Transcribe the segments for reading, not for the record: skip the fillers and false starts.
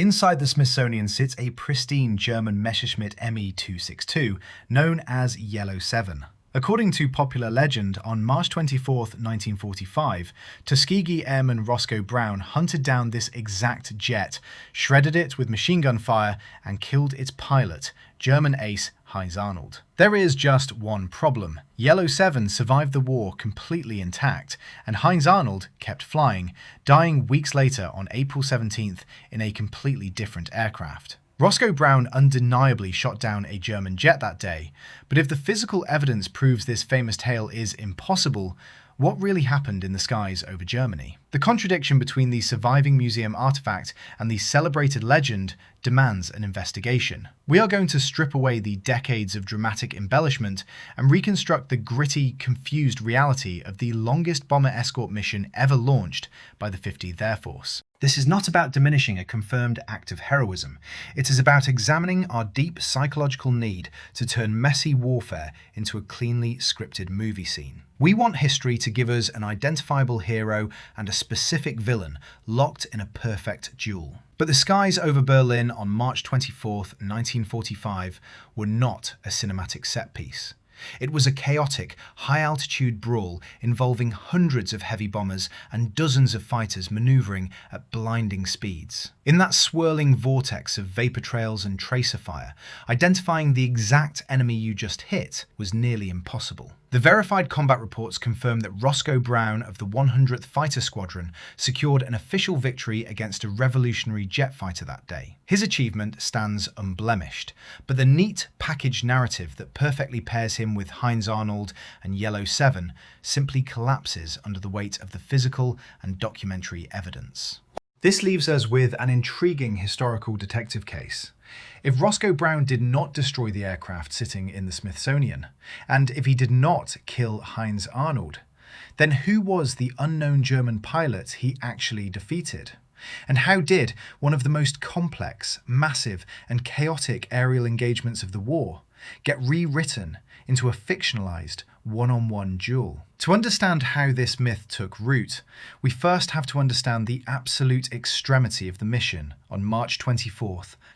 Inside the Smithsonian sits a pristine German Messerschmitt Me 262, known as Yellow 7. According to popular legend, on March 24, 1945, Tuskegee Airman Roscoe Brown hunted down this exact jet, shredded it with machine gun fire, and killed its pilot, German ace Heinz Arnold. There is just one problem. Yellow 7 survived the war completely intact, and Heinz Arnold kept flying, dying weeks later on April 17th in a completely different aircraft. Roscoe Brown undeniably shot down a German jet that day, but if the physical evidence proves this famous tale is impossible, what really happened in the skies over Germany? The contradiction between the surviving museum artifact and the celebrated legend demands an investigation. We are going to strip away the decades of dramatic embellishment and reconstruct the gritty, confused reality of the longest bomber escort mission ever launched by the 50th Air Force. This is not about diminishing a confirmed act of heroism. It is about examining our deep psychological need to turn messy warfare into a cleanly scripted movie scene. We want history to give us an identifiable hero and a specific villain locked in a perfect duel. But the skies over Berlin on March 24, 1945 were not a cinematic set piece. It was a chaotic, high-altitude brawl involving hundreds of heavy bombers and dozens of fighters maneuvering at blinding speeds. In that swirling vortex of vapor trails and tracer fire, identifying the exact enemy you just hit was nearly impossible. The verified combat reports confirm that Roscoe Brown of the 100th Fighter Squadron secured an official victory against a revolutionary jet fighter that day. His achievement stands unblemished, but the neat packaged narrative that perfectly pairs him with Heinz Arnold and Yellow 7 simply collapses under the weight of the physical and documentary evidence. This leaves us with an intriguing historical detective case. If Roscoe Brown did not destroy the aircraft sitting in the Smithsonian, and if he did not kill Heinz Arnold, then who was the unknown German pilot he actually defeated? And how did one of the most complex, massive, and chaotic aerial engagements of the war get rewritten into a fictionalized one-on-one duel? To understand how this myth took root, we first have to understand the absolute extremity of the mission on March 24,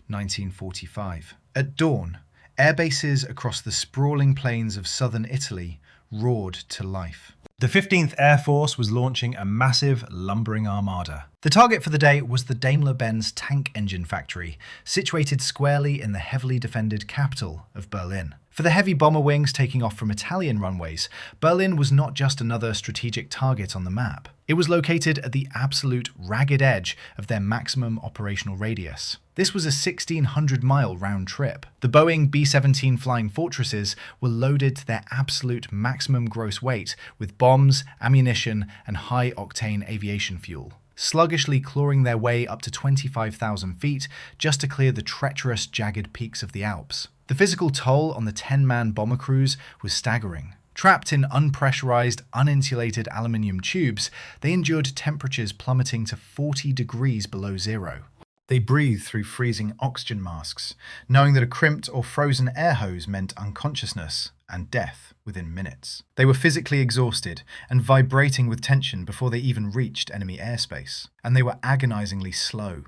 1945. At dawn, airbases across the sprawling plains of southern Italy roared to life. The 15th Air Force was launching a massive, lumbering armada. The target for the day was the Daimler-Benz tank engine factory, situated squarely in the heavily defended capital of Berlin. For the heavy bomber wings taking off from Italian runways, Berlin was not just another strategic target on the map. It was located at the absolute ragged edge of their maximum operational radius. This was a 1,600-mile round trip. The Boeing B-17 Flying Fortresses were loaded to their absolute maximum gross weight with bombs, ammunition, and high-octane aviation fuel, sluggishly clawing their way up to 25,000 feet just to clear the treacherous, jagged peaks of the Alps. The physical toll on the 10-man bomber crews was staggering. Trapped in unpressurized, uninsulated aluminium tubes, they endured temperatures plummeting to 40 degrees below zero. They breathed through freezing oxygen masks, knowing that a crimped or frozen air hose meant unconsciousness and death within minutes. They were physically exhausted and vibrating with tension before they even reached enemy airspace. And they were agonizingly slow,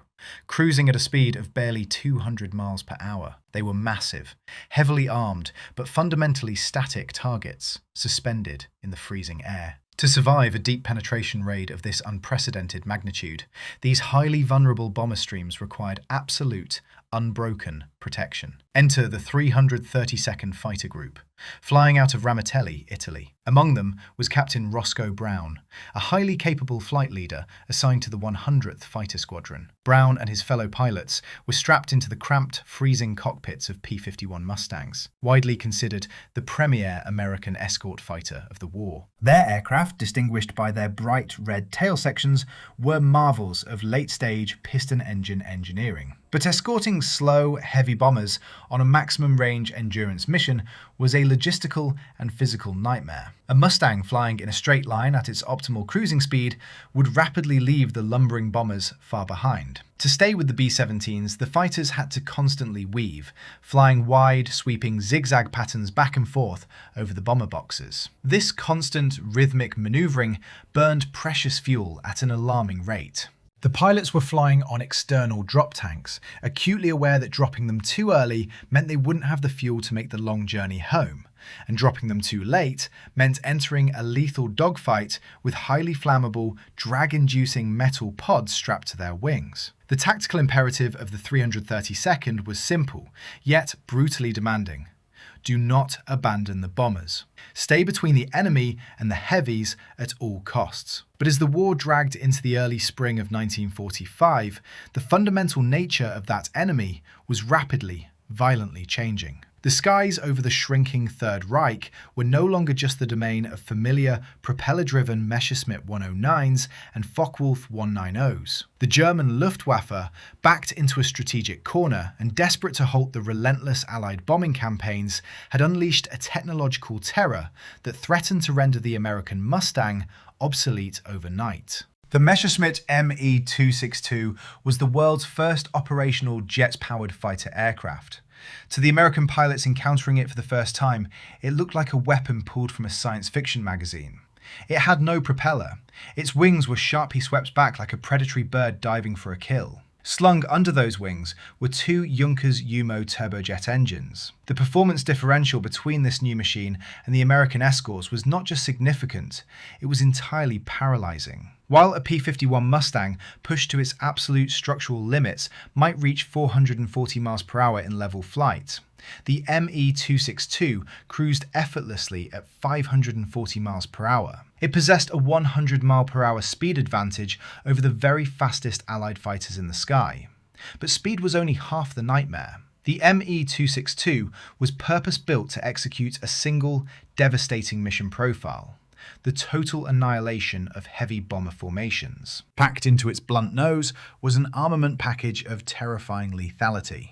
cruising at a speed of barely 200 miles per hour. They were massive, heavily armed, but fundamentally static targets, suspended in the freezing air. To survive a deep penetration raid of this unprecedented magnitude, these highly vulnerable bomber streams required absolute, unbroken protection. Enter the 332nd Fighter Group, flying out of Ramatelli, Italy. Among them was Captain Roscoe Brown, a highly capable flight leader assigned to the 100th Fighter Squadron. Brown and his fellow pilots were strapped into the cramped, freezing cockpits of P-51 Mustangs, widely considered the premier American escort fighter of the war. Their aircraft, distinguished by their bright red tail sections, were marvels of late-stage piston engine engineering. But escorting slow, heavy bombers on a maximum range endurance mission was a logistical and physical nightmare. A Mustang flying in a straight line at its optimal cruising speed would rapidly leave the lumbering bombers far behind. To stay with the B-17s, the fighters had to constantly weave, flying wide, sweeping zigzag patterns back and forth over the bomber boxes. This constant, rhythmic maneuvering burned precious fuel at an alarming rate. The pilots were flying on external drop tanks, acutely aware that dropping them too early meant they wouldn't have the fuel to make the long journey home, and dropping them too late meant entering a lethal dogfight with highly flammable, drag-inducing metal pods strapped to their wings. The tactical imperative of the 332nd was simple, yet brutally demanding. Do not abandon the bombers. Stay between the enemy and the heavies at all costs. But as the war dragged into the early spring of 1945, the fundamental nature of that enemy was rapidly, violently changing. The skies over the shrinking Third Reich were no longer just the domain of familiar propeller-driven Messerschmitt 109s and Focke-Wulf 190s. The German Luftwaffe, backed into a strategic corner and desperate to halt the relentless Allied bombing campaigns, had unleashed a technological terror that threatened to render the American Mustang obsolete overnight. The Messerschmitt Me 262 was the world's first operational jet-powered fighter aircraft. To the American pilots encountering it for the first time, it looked like a weapon pulled from a science fiction magazine. It had no propeller. Its wings were sharply swept back like a predatory bird diving for a kill. Slung under those wings were two Junkers Umo turbojet engines. The performance differential between this new machine and the American escorts was not just significant, it was entirely paralyzing. While a P-51 Mustang, pushed to its absolute structural limits, might reach 440 miles per hour in level flight, the Me-262 cruised effortlessly at 540 miles per hour. It possessed a 100 mile per hour speed advantage over the very fastest Allied fighters in the sky. But speed was only half the nightmare. The Me-262 was purpose-built to execute a single, devastating mission profile: the total annihilation of heavy bomber formations. Packed into its blunt nose was an armament package of terrifying lethality.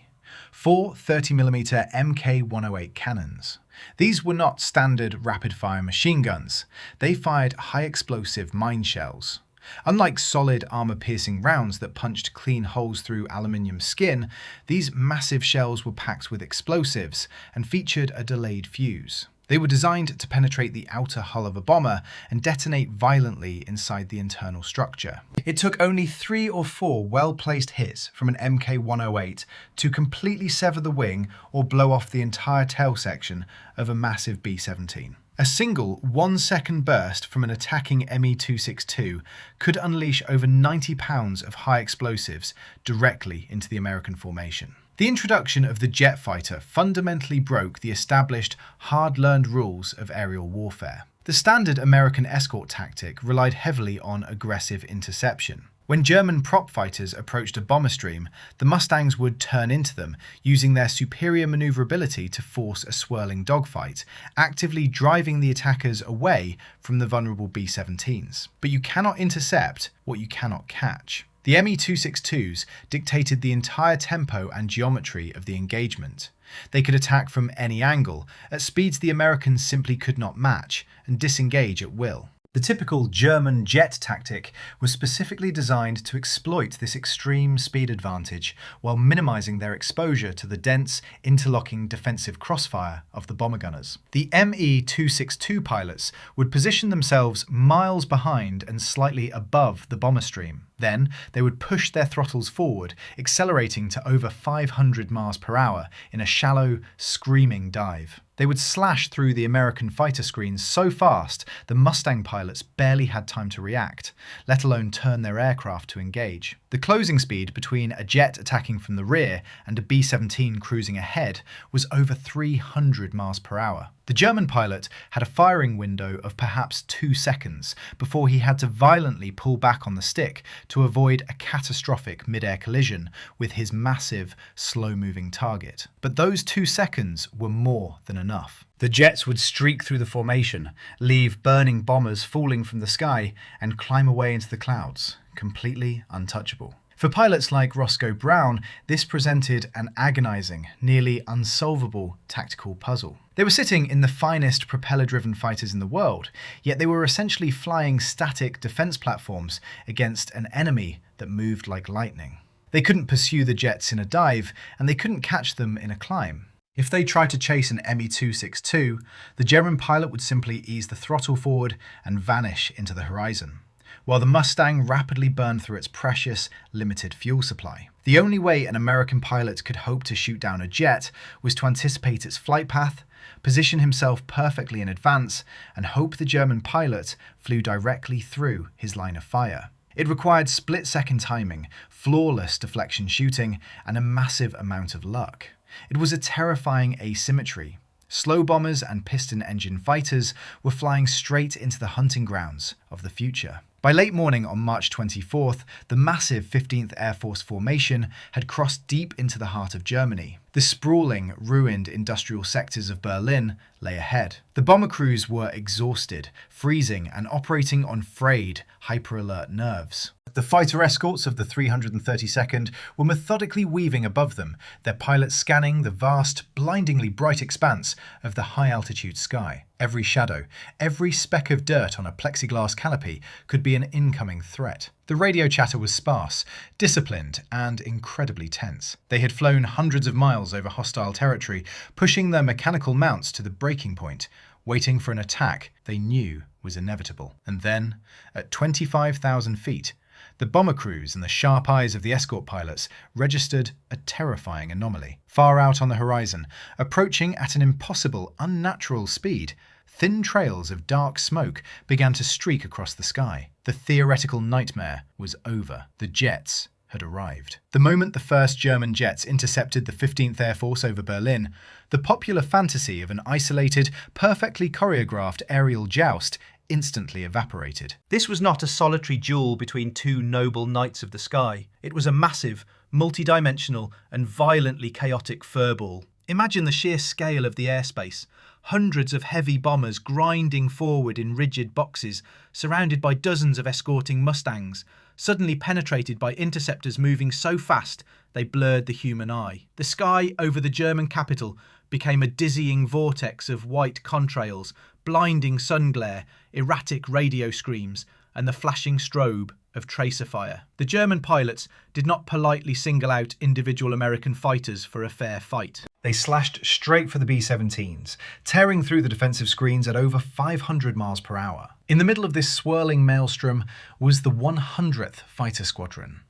4 30mm Mk108 cannons. These were not standard rapid-fire machine guns. They fired high-explosive mine shells. Unlike solid armor-piercing rounds that punched clean holes through aluminium skin, these massive shells were packed with explosives and featured a delayed fuse. They were designed to penetrate the outer hull of a bomber and detonate violently inside the internal structure. It took only 3 or 4 well-placed hits from an Mk108 to completely sever the wing or blow off the entire tail section of a massive B-17. A single 1-second burst from an attacking Me-262 could unleash over 90 pounds of high explosives directly into the American formation. The introduction of the jet fighter fundamentally broke the established, hard-learned rules of aerial warfare. The standard American escort tactic relied heavily on aggressive interception. When German prop fighters approached a bomber stream, the Mustangs would turn into them, using their superior maneuverability to force a swirling dogfight, actively driving the attackers away from the vulnerable B-17s. But you cannot intercept what you cannot catch. The Me-262s dictated the entire tempo and geometry of the engagement. They could attack from any angle, at speeds the Americans simply could not match, and disengage at will. The typical German jet tactic was specifically designed to exploit this extreme speed advantage while minimizing their exposure to the dense, interlocking defensive crossfire of the bomber gunners. The Me-262 pilots would position themselves miles behind and slightly above the bomber stream. Then they would push their throttles forward, accelerating to over 500 miles per hour in a shallow, screaming dive. They would slash through the American fighter screens so fast the Mustang pilots barely had time to react, let alone turn their aircraft to engage. The closing speed between a jet attacking from the rear and a B-17 cruising ahead was over 300 miles per hour. The German pilot had a firing window of perhaps 2 seconds before he had to violently pull back on the stick to avoid a catastrophic mid-air collision with his massive, slow-moving target. But those 2 seconds were more than enough. The jets would streak through the formation, leave burning bombers falling from the sky, and climb away into the clouds, completely untouchable. For pilots like Roscoe Brown, this presented an agonizing, nearly unsolvable tactical puzzle. They were sitting in the finest propeller-driven fighters in the world, yet they were essentially flying static defense platforms against an enemy that moved like lightning. They couldn't pursue the jets in a dive, and they couldn't catch them in a climb. If they tried to chase an Me-262, the German pilot would simply ease the throttle forward and vanish into the horizon. while the Mustang rapidly burned through its precious, limited fuel supply. The only way an American pilot could hope to shoot down a jet was to anticipate its flight path, position himself perfectly in advance, and hope the German pilot flew directly through his line of fire. It required split-second timing, flawless deflection shooting, and a massive amount of luck. It was a terrifying asymmetry. Slow bombers and piston-engine fighters were flying straight into the hunting grounds of the future. By late morning on March 24th, the massive 15th Air Force formation had crossed deep into the heart of Germany. The sprawling, ruined industrial sectors of Berlin lay ahead. The bomber crews were exhausted, freezing, and operating on frayed, hyper-alert nerves. The fighter escorts of the 332nd were methodically weaving above them, their pilots scanning the vast, blindingly bright expanse of the high-altitude sky. Every shadow, every speck of dirt on a plexiglass canopy could be an incoming threat. The radio chatter was sparse, disciplined, and incredibly tense. They had flown hundreds of miles over hostile territory, pushing their mechanical mounts to the breaking point, waiting for an attack they knew was inevitable. And then, at 25,000 feet, the bomber crews and the sharp eyes of the escort pilots registered a terrifying anomaly. Far out on the horizon, approaching at an impossible, unnatural speed, thin trails of dark smoke began to streak across the sky. The theoretical nightmare was over. The jets had arrived. The moment the first German jets intercepted the 15th Air Force over Berlin, the popular fantasy of an isolated, perfectly choreographed aerial joust instantly evaporated. This was not a solitary duel between two noble knights of the sky. It was a massive, multi-dimensional and violently chaotic furball. Imagine the sheer scale of the airspace. Hundreds of heavy bombers grinding forward in rigid boxes, surrounded by dozens of escorting Mustangs, suddenly penetrated by interceptors moving so fast they blurred the human eye. The sky over the German capital became a dizzying vortex of white contrails, blinding sun glare, erratic radio screams, and the flashing strobe of tracer fire. The German pilots did not politely single out individual American fighters for a fair fight. They slashed straight for the B-17s, tearing through the defensive screens at over 500 miles per hour. In the middle of this swirling maelstrom was the 100th Fighter Squadron.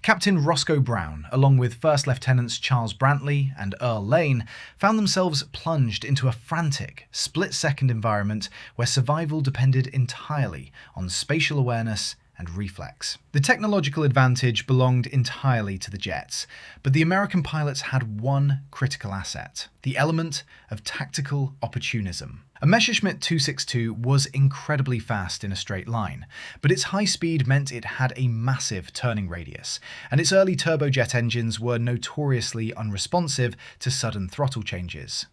Captain Roscoe Brown, along with First Lieutenants Charles Brantley and Earl Lane, found themselves plunged into a frantic, split-second environment where survival depended entirely on spatial awareness and reflex. The technological advantage belonged entirely to the jets, but the American pilots had one critical asset: the element of tactical opportunism. A Messerschmitt 262 was incredibly fast in a straight line, but its high speed meant it had a massive turning radius, and its early turbojet engines were notoriously unresponsive to sudden throttle changes.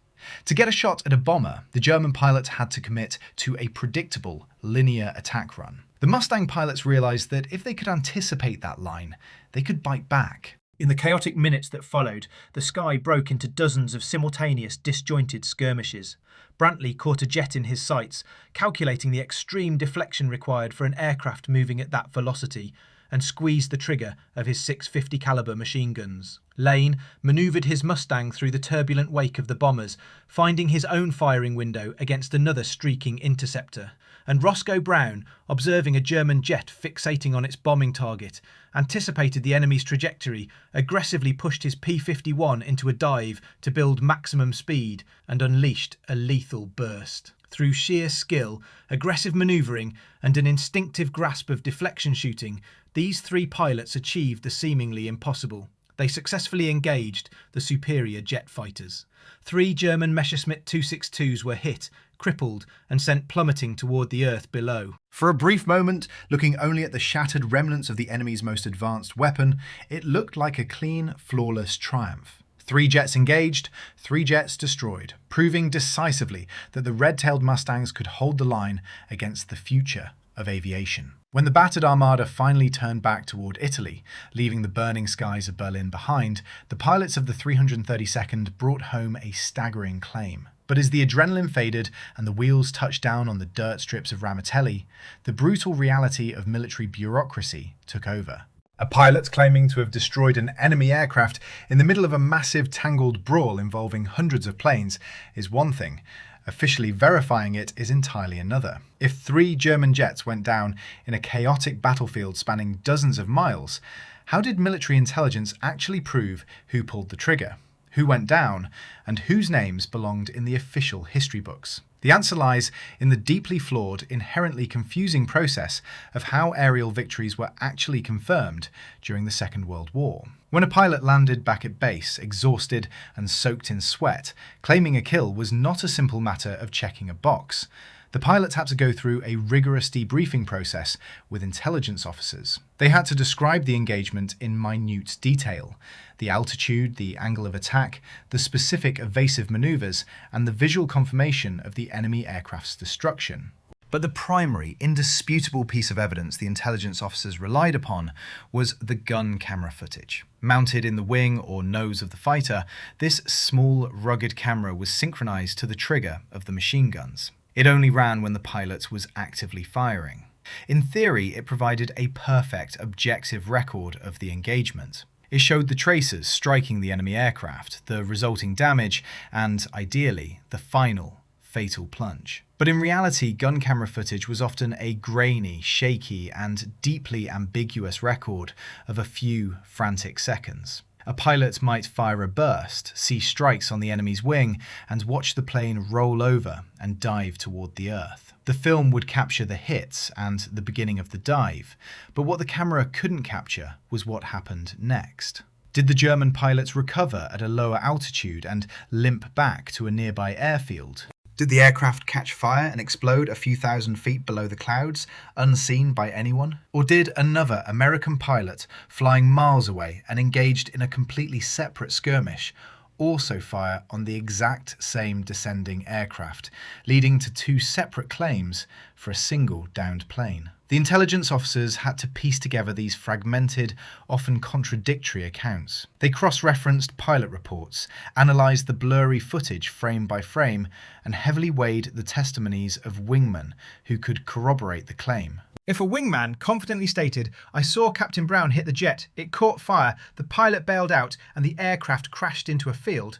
To get a shot at a bomber, the German pilots had to commit to a predictable, linear attack run. The Mustang pilots realized that if they could anticipate that line, they could bite back. In the chaotic minutes that followed, the sky broke into dozens of simultaneous, disjointed skirmishes. Brantley caught a jet in his sights, calculating the extreme deflection required for an aircraft moving at that velocity, and squeezed the trigger of his 650 caliber machine guns. Lane manoeuvred his Mustang through the turbulent wake of the bombers, finding his own firing window against another streaking interceptor. And Roscoe Brown, observing a German jet fixating on its bombing target, anticipated the enemy's trajectory, aggressively pushed his P-51 into a dive to build maximum speed, and unleashed a lethal burst. Through sheer skill, aggressive manoeuvring, and an instinctive grasp of deflection shooting, these three pilots achieved the seemingly impossible. They successfully engaged the superior jet fighters. 3 German Messerschmitt 262s were hit, crippled, and sent plummeting toward the earth below. For a brief moment, looking only at the shattered remnants of the enemy's most advanced weapon, it looked like a clean, flawless triumph. 3 jets engaged, 3 jets destroyed, proving decisively that the red-tailed Mustangs could hold the line against the future of aviation. When the battered armada finally turned back toward Italy, leaving the burning skies of Berlin behind, the pilots of the 332nd brought home a staggering claim. But as the adrenaline faded and the wheels touched down on the dirt strips of Ramatelli, the brutal reality of military bureaucracy took over. A pilot claiming to have destroyed an enemy aircraft in the middle of a massive tangled brawl involving hundreds of planes is one thing. Officially verifying it is entirely another. If 3 German jets went down in a chaotic battlefield spanning dozens of miles, how did military intelligence actually prove who pulled the trigger, who went down, and whose names belonged in the official history books? The answer lies in the deeply flawed, inherently confusing process of how aerial victories were actually confirmed during the Second World War. When a pilot landed back at base, exhausted and soaked in sweat, claiming a kill was not a simple matter of checking a box. The pilots had to go through a rigorous debriefing process with intelligence officers. They had to describe the engagement in minute detail: the altitude, the angle of attack, the specific evasive maneuvers, and the visual confirmation of the enemy aircraft's destruction. But the primary, indisputable piece of evidence the intelligence officers relied upon was the gun camera footage. Mounted in the wing or nose of the fighter, this small, rugged camera was synchronized to the trigger of the machine guns. It only ran when the pilot was actively firing. In theory, it provided a perfect, objective record of the engagement. It showed the tracers striking the enemy aircraft, the resulting damage, and, ideally, the final, fatal plunge. But in reality, gun camera footage was often a grainy, shaky, and deeply ambiguous record of a few frantic seconds. A pilot might fire a burst, see strikes on the enemy's wing, and watch the plane roll over and dive toward the earth. The film would capture the hits and the beginning of the dive, but what the camera couldn't capture was what happened next. Did the German pilots recover at a lower altitude and limp back to a nearby airfield? Did the aircraft catch fire and explode a few thousand feet below the clouds, unseen by anyone? Or did another American pilot, flying miles away and engaged in a completely separate skirmish, also fire on the exact same descending aircraft, leading to 2 separate claims for a single downed plane? The intelligence officers had to piece together these fragmented, often contradictory accounts. They cross-referenced pilot reports, analysed the blurry footage frame by frame, and heavily weighed the testimonies of wingmen who could corroborate the claim. If a wingman confidently stated, "I saw Captain Brown hit the jet, it caught fire, the pilot bailed out, and the aircraft crashed into a field,"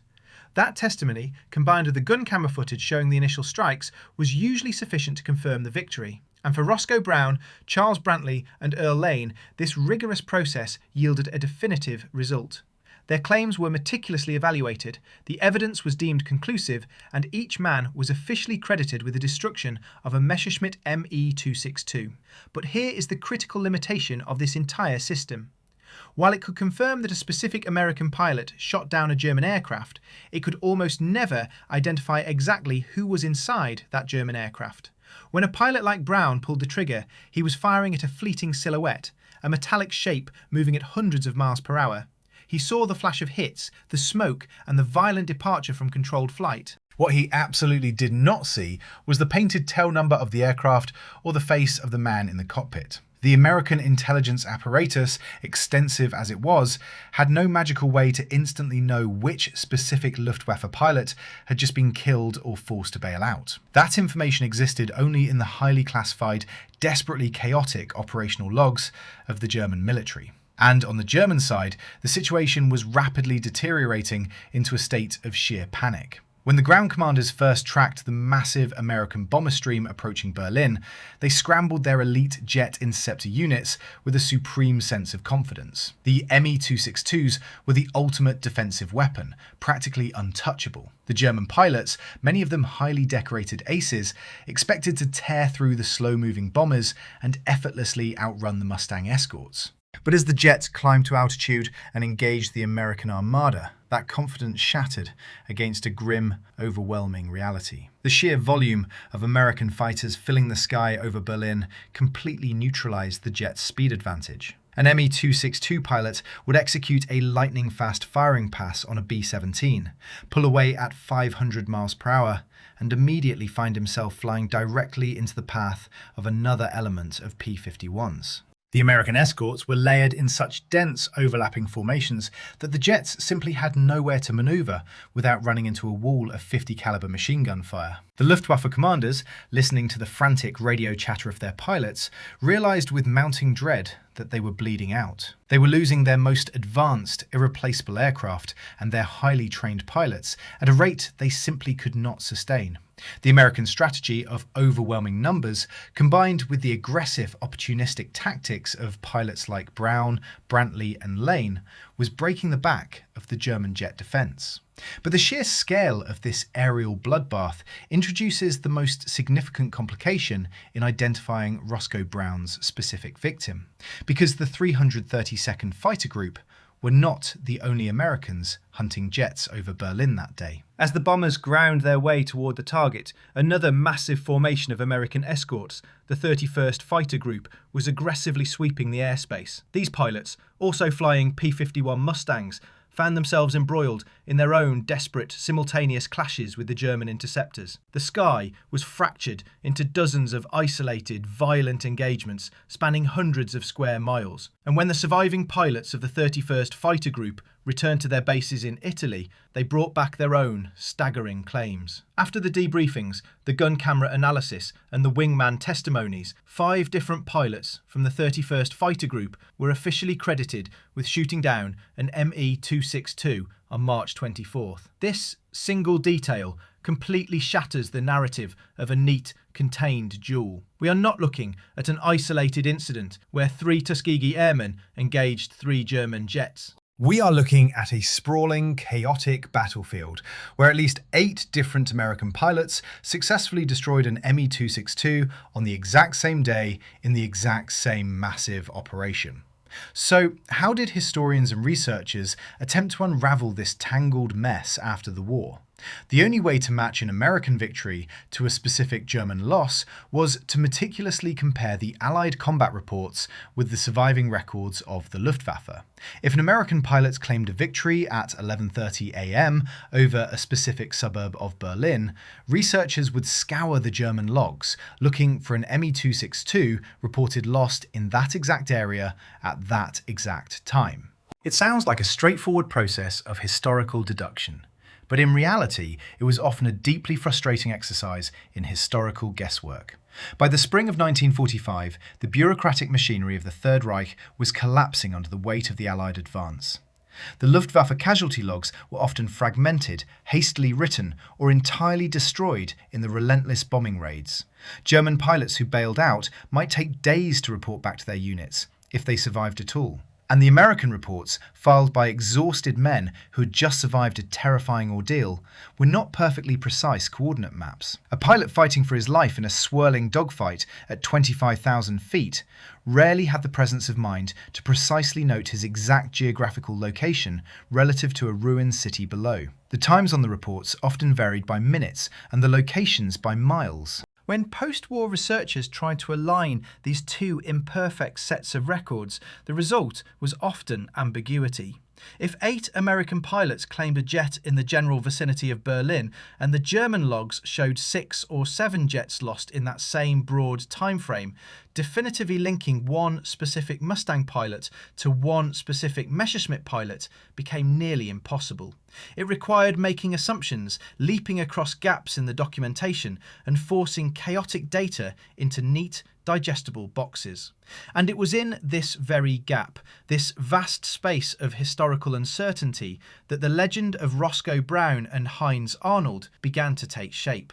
that testimony, combined with the gun camera footage showing the initial strikes, was usually sufficient to confirm the victory. And for Roscoe Brown, Charles Brantley, and Earl Lane, this rigorous process yielded a definitive result. Their claims were meticulously evaluated, the evidence was deemed conclusive, and each man was officially credited with the destruction of a Messerschmitt Me 262. But here is the critical limitation of this entire system. While it could confirm that a specific American pilot shot down a German aircraft, it could almost never identify exactly who was inside that German aircraft. When a pilot like Brown pulled the trigger, he was firing at a fleeting silhouette, a metallic shape moving at hundreds of miles per hour. He saw the flash of hits, the smoke, and the violent departure from controlled flight. What he absolutely did not see was the painted tail number of the aircraft or the face of the man in the cockpit. The American intelligence apparatus, extensive as it was, had no magical way to instantly know which specific Luftwaffe pilot had just been killed or forced to bail out. That information existed only in the highly classified, desperately chaotic operational logs of the German military. And on the German side, the situation was rapidly deteriorating into a state of sheer panic. When the ground commanders first tracked the massive American bomber stream approaching Berlin, they scrambled their elite jet interceptor units with a supreme sense of confidence. The Me 262s were the ultimate defensive weapon, practically untouchable. The German pilots, many of them highly decorated aces, expected to tear through the slow-moving bombers and effortlessly outrun the Mustang escorts. But as the jets climbed to altitude and engaged the American armada, that confidence shattered against a grim, overwhelming reality. The sheer volume of American fighters filling the sky over Berlin completely neutralized the jet's speed advantage. An Me 262 pilot would execute a lightning-fast firing pass on a B-17, pull away at 500 miles per hour, and immediately find himself flying directly into the path of another element of P-51s. The American escorts were layered in such dense, overlapping formations that the jets simply had nowhere to maneuver without running into a wall of 50 caliber machine gun fire. The Luftwaffe commanders, listening to the frantic radio chatter of their pilots, realized with mounting dread that they were bleeding out. They were losing their most advanced, irreplaceable aircraft and their highly trained pilots at a rate they simply could not sustain. The American strategy of overwhelming numbers, combined with the aggressive, opportunistic tactics of pilots like Brown, Brantley and Lane, was breaking the back of the German jet defence. But the sheer scale of this aerial bloodbath introduces the most significant complication in identifying Roscoe Brown's specific victim, because the 332nd Fighter Group were not the only Americans hunting jets over Berlin that day. As the bombers ground their way toward the target, another massive formation of American escorts, the 31st Fighter Group, was aggressively sweeping the airspace. These pilots, also flying P-51 Mustangs, found themselves embroiled in their own desperate, simultaneous clashes with the German interceptors. The sky was fractured into dozens of isolated, violent engagements spanning hundreds of square miles. And when the surviving pilots of the 31st Fighter Group returned to their bases in Italy, they brought back their own staggering claims. After the debriefings, the gun camera analysis and the wingman testimonies, 5 different pilots from the 31st Fighter Group were officially credited with shooting down an Me-262 on March 24th. This single detail completely shatters the narrative of a neat, contained duel. We are not looking at an isolated incident where 3 Tuskegee Airmen engaged 3 German jets. We are looking at a sprawling, chaotic battlefield where at least 8 different American pilots successfully destroyed an Me-262 on the exact same day in the exact same massive operation. So, how did historians and researchers attempt to unravel this tangled mess after the war? The only way to match an American victory to a specific German loss was to meticulously compare the Allied combat reports with the surviving records of the Luftwaffe. If an American pilot claimed a victory at 11:30 a.m. over a specific suburb of Berlin, researchers would scour the German logs, looking for an Me-262 reported lost in that exact area at that exact time. It sounds like a straightforward process of historical deduction. But in reality, it was often a deeply frustrating exercise in historical guesswork. By the spring of 1945, the bureaucratic machinery of the Third Reich was collapsing under the weight of the Allied advance. The Luftwaffe casualty logs were often fragmented, hastily written, or entirely destroyed in the relentless bombing raids. German pilots who bailed out might take days to report back to their units, if they survived at all. And the American reports, filed by exhausted men who had just survived a terrifying ordeal, were not perfectly precise coordinate maps. A pilot fighting for his life in a swirling dogfight at 25,000 feet rarely had the presence of mind to precisely note his exact geographical location relative to a ruined city below. The times on the reports often varied by minutes and the locations by miles. When post-war researchers tried to align these 2 imperfect sets of records, the result was often ambiguity. If 8 American pilots claimed a jet in the general vicinity of Berlin, and the German logs showed 6 or 7 jets lost in that same broad timeframe, definitively linking one specific Mustang pilot to one specific Messerschmitt pilot became nearly impossible. It required making assumptions, leaping across gaps in the documentation, and forcing chaotic data into neat, digestible boxes. And it was in this very gap, this vast space of historical uncertainty, that the legend of Roscoe Brown and Heinz Arnold began to take shape.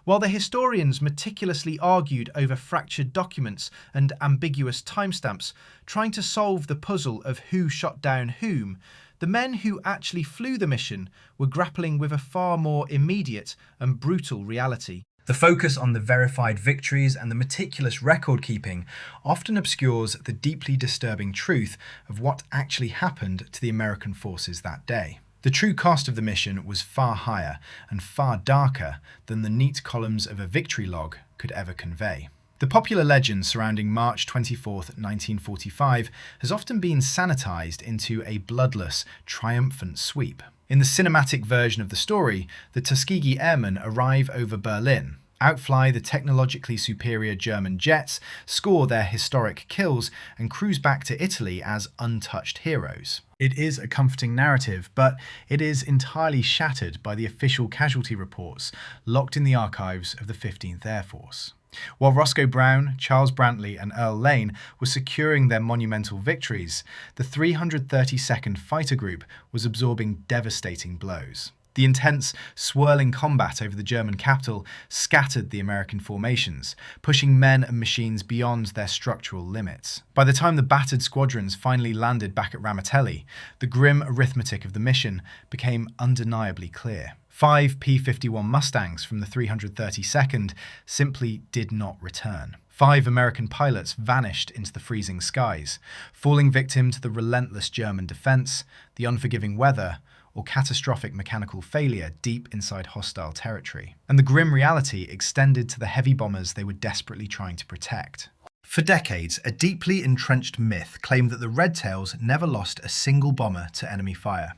While the historians meticulously argued over fractured documents and ambiguous timestamps, trying to solve the puzzle of who shot down whom, the men who actually flew the mission were grappling with a far more immediate and brutal reality. The focus on the verified victories and the meticulous record-keeping often obscures the deeply disturbing truth of what actually happened to the American forces that day. The true cost of the mission was far higher and far darker than the neat columns of a victory log could ever convey. The popular legend surrounding March 24, 1945 has often been sanitized into a bloodless, triumphant sweep. In the cinematic version of the story, the Tuskegee Airmen arrive over Berlin, outfly the technologically superior German jets, score their historic kills, and cruise back to Italy as untouched heroes. It is a comforting narrative, but it is entirely shattered by the official casualty reports locked in the archives of the 15th Air Force. While Roscoe Brown, Charles Brantley, and Earl Lane were securing their monumental victories, the 332nd Fighter Group was absorbing devastating blows. The intense, swirling combat over the German capital scattered the American formations, pushing men and machines beyond their structural limits. By the time the battered squadrons finally landed back at Ramitelli, the grim arithmetic of the mission became undeniably clear. 5 P-51 Mustangs from the 332nd simply did not return. 5 American pilots vanished into the freezing skies, falling victim to the relentless German defense, the unforgiving weather, or catastrophic mechanical failure deep inside hostile territory. And the grim reality extended to the heavy bombers they were desperately trying to protect. For decades, a deeply entrenched myth claimed that the Red Tails never lost a single bomber to enemy fire.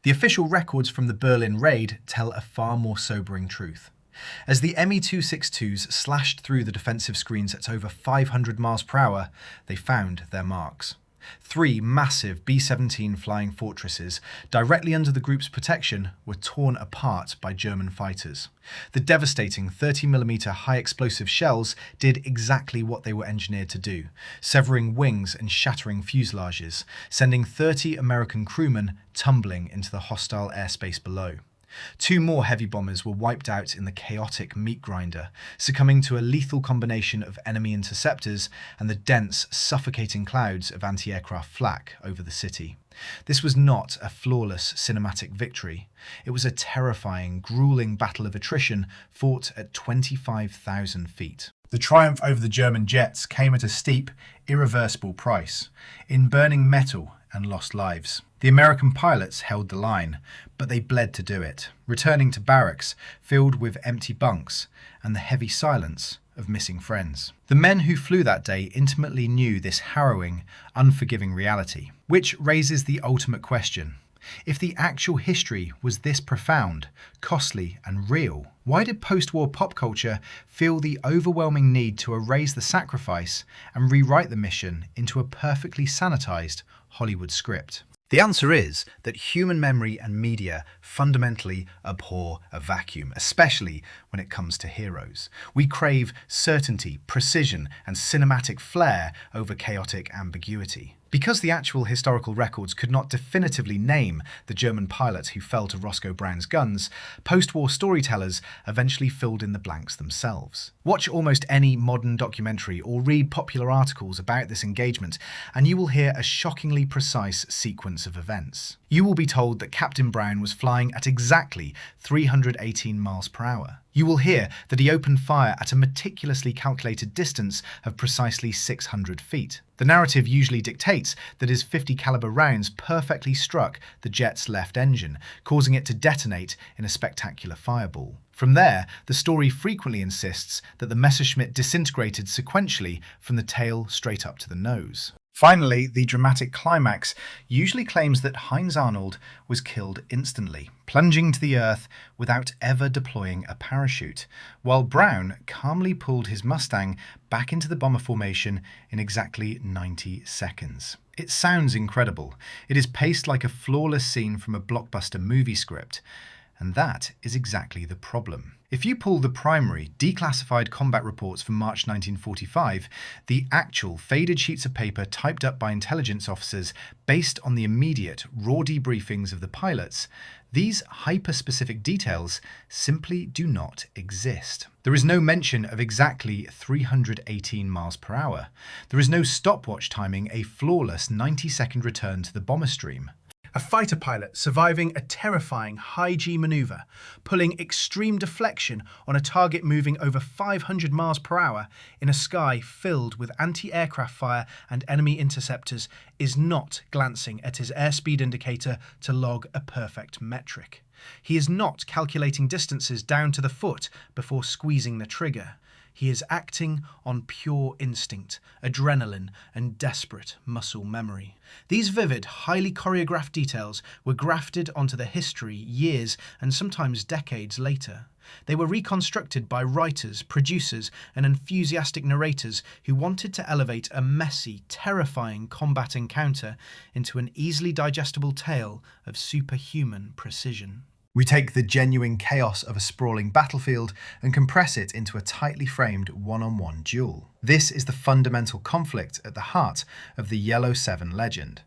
The official records from the Berlin raid tell a far more sobering truth. As the Me-262s slashed through the defensive screens at over 500 miles per hour, they found their marks. 3 massive B-17 flying fortresses, directly under the group's protection, were torn apart by German fighters. The devastating 30mm high-explosive shells did exactly what they were engineered to do, severing wings and shattering fuselages, sending 30 American crewmen tumbling into the hostile airspace below. 2 more heavy bombers were wiped out in the chaotic meat grinder, succumbing to a lethal combination of enemy interceptors and the dense, suffocating clouds of anti-aircraft flak over the city. This was not a flawless cinematic victory. It was a terrifying, grueling battle of attrition fought at 25,000 feet. The triumph over the German jets came at a steep, irreversible price, in burning metal and lost lives. The American pilots held the line, but they bled to do it, returning to barracks filled with empty bunks and the heavy silence of missing friends. The men who flew that day intimately knew this harrowing, unforgiving reality, which raises the ultimate question. If the actual history was this profound, costly, and real, why did post-war pop culture feel the overwhelming need to erase the sacrifice and rewrite the mission into a perfectly sanitized Hollywood script? The answer is that human memory and media fundamentally abhor a vacuum, especially when it comes to heroes. We crave certainty, precision, and cinematic flair over chaotic ambiguity. Because the actual historical records could not definitively name the German pilot who fell to Roscoe Brown's guns, post-war storytellers eventually filled in the blanks themselves. Watch almost any modern documentary or read popular articles about this engagement, and you will hear a shockingly precise sequence of events. You will be told that Captain Brown was flying at exactly 318 miles per hour. You will hear that he opened fire at a meticulously calculated distance of precisely 600 feet. The narrative usually dictates that his .50 caliber rounds perfectly struck the jet's left engine, causing it to detonate in a spectacular fireball. From there, the story frequently insists that the Messerschmitt disintegrated sequentially from the tail straight up to the nose. Finally, the dramatic climax usually claims that Heinz Arnold was killed instantly, plunging to the earth without ever deploying a parachute, while Brown calmly pulled his Mustang back into the bomber formation in exactly 90 seconds. It sounds incredible. It is paced like a flawless scene from a blockbuster movie script. And that is exactly the problem. If you pull the primary, declassified combat reports from March 1945, the actual faded sheets of paper typed up by intelligence officers based on the immediate, raw debriefings of the pilots, these hyper-specific details simply do not exist. There is no mention of exactly 318 miles per hour. There is no stopwatch timing a flawless 90-second return to the bomber stream. A fighter pilot surviving a terrifying high-G maneuver, pulling extreme deflection on a target moving over 500 miles per hour in a sky filled with anti-aircraft fire and enemy interceptors, is not glancing at his airspeed indicator to log a perfect metric. He is not calculating distances down to the foot before squeezing the trigger. He is acting on pure instinct, adrenaline, and desperate muscle memory. These vivid, highly choreographed details were grafted onto the history years and sometimes decades later. They were reconstructed by writers, producers, and enthusiastic narrators who wanted to elevate a messy, terrifying combat encounter into an easily digestible tale of superhuman precision. We take the genuine chaos of a sprawling battlefield and compress it into a tightly framed one-on-one duel. This is the fundamental conflict at the heart of the Yellow 7 legend.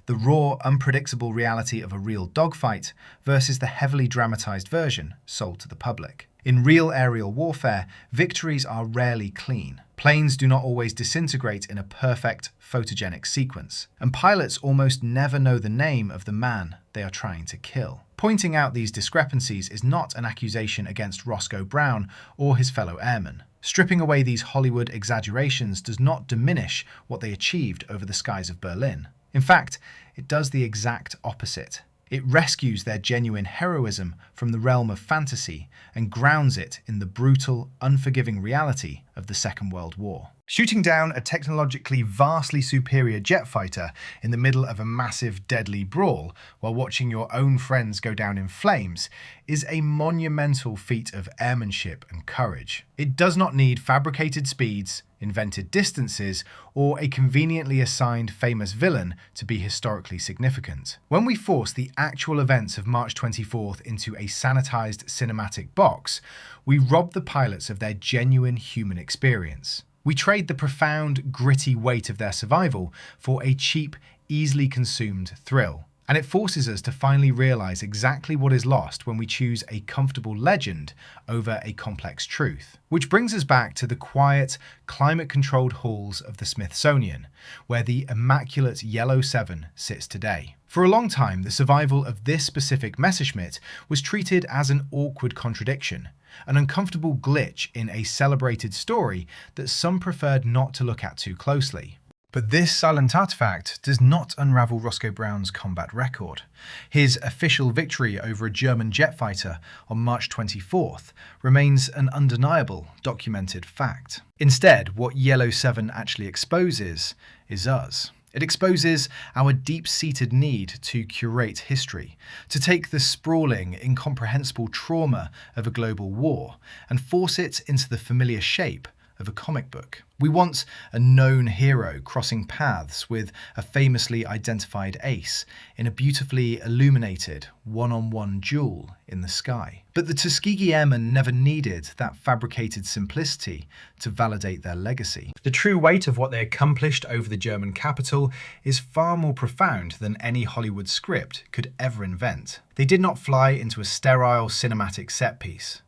The raw, unpredictable reality of a real dogfight versus the heavily dramatized version sold to the public. In real aerial warfare, victories are rarely clean. Planes do not always disintegrate in a perfect, photogenic sequence, and pilots almost never know the name of the man they are trying to kill. Pointing out these discrepancies is not an accusation against Roscoe Brown or his fellow airmen. Stripping away these Hollywood exaggerations does not diminish what they achieved over the skies of Berlin. In fact, it does the exact opposite. It rescues their genuine heroism from the realm of fantasy and grounds it in the brutal, unforgiving reality of the Second World War. Shooting down a technologically vastly superior jet fighter in the middle of a massive, deadly brawl while watching your own friends go down in flames is a monumental feat of airmanship and courage. It does not need fabricated speeds, invented distances, or a conveniently assigned famous villain to be historically significant. When we force the actual events of March 24th into a sanitized cinematic box, we rob the pilots of their genuine human experience. We trade the profound, gritty weight of their survival for a cheap, easily consumed thrill. And it forces us to finally realize exactly what is lost when we choose a comfortable legend over a complex truth. Which brings us back to the quiet, climate-controlled halls of the Smithsonian, where the immaculate Yellow 7 sits today. For a long time, the survival of this specific Messerschmitt was treated as an awkward contradiction, an uncomfortable glitch in a celebrated story that some preferred not to look at too closely. But this silent artifact does not unravel Roscoe Brown's combat record. His official victory over a German jet fighter on March 24th remains an undeniable, documented fact. Instead, what Yellow 7 actually exposes is us. It exposes our deep-seated need to curate history, to take the sprawling, incomprehensible trauma of a global war and force it into the familiar shape of a comic book. We want a known hero crossing paths with a famously identified ace in a beautifully illuminated one-on-one duel in the sky. But the Tuskegee Airmen never needed that fabricated simplicity to validate their legacy. The true weight of what they accomplished over the German capital is far more profound than any Hollywood script could ever invent. They did not fly into a sterile cinematic set piece.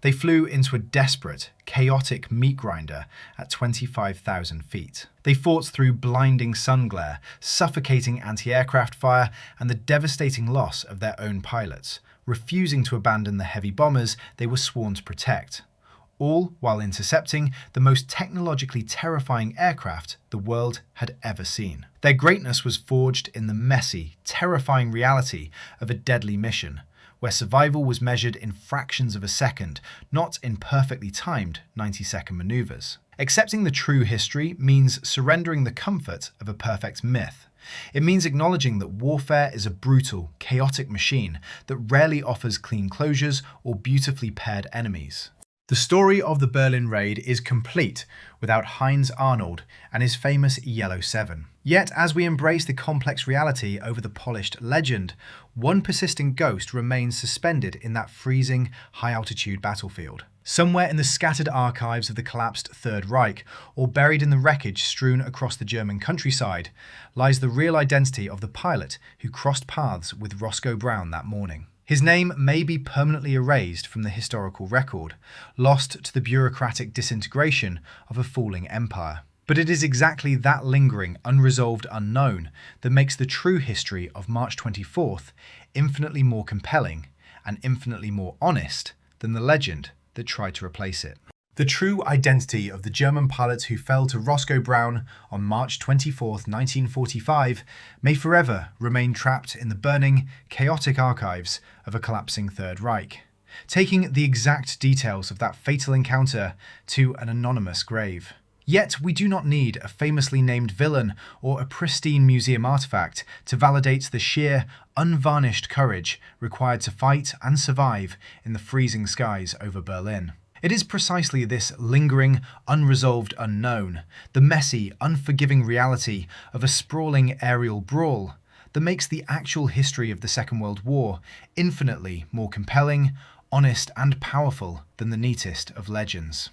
They flew into a desperate, chaotic meat grinder at 25,000 feet. They fought through blinding sun glare, suffocating anti-aircraft fire, and the devastating loss of their own pilots, refusing to abandon the heavy bombers they were sworn to protect. All while intercepting the most technologically terrifying aircraft the world had ever seen. Their greatness was forged in the messy, terrifying reality of a deadly mission, where survival was measured in fractions of a second, not in perfectly timed 90-second maneuvers. Accepting the true history means surrendering the comfort of a perfect myth. It means acknowledging that warfare is a brutal, chaotic machine that rarely offers clean closures or beautifully paired enemies. The story of the Berlin raid is complete without Heinz Arnold and his famous Yellow 7. Yet, as we embrace the complex reality over the polished legend, one persistent ghost remains suspended in that freezing, high-altitude battlefield. Somewhere in the scattered archives of the collapsed Third Reich, or buried in the wreckage strewn across the German countryside, lies the real identity of the pilot who crossed paths with Roscoe Brown that morning. His name may be permanently erased from the historical record, lost to the bureaucratic disintegration of a falling empire. But it is exactly that lingering, unresolved unknown that makes the true history of March 24th infinitely more compelling and infinitely more honest than the legend that tried to replace it. The true identity of the German pilots who fell to Roscoe Brown on March 24, 1945, may forever remain trapped in the burning, chaotic archives of a collapsing Third Reich, taking the exact details of that fatal encounter to an anonymous grave. Yet we do not need a famously named villain or a pristine museum artifact to validate the sheer, unvarnished courage required to fight and survive in the freezing skies over Berlin. It is precisely this lingering, unresolved unknown, the messy, unforgiving reality of a sprawling aerial brawl, that makes the actual history of the Second World War infinitely more compelling, honest and powerful than the neatest of legends.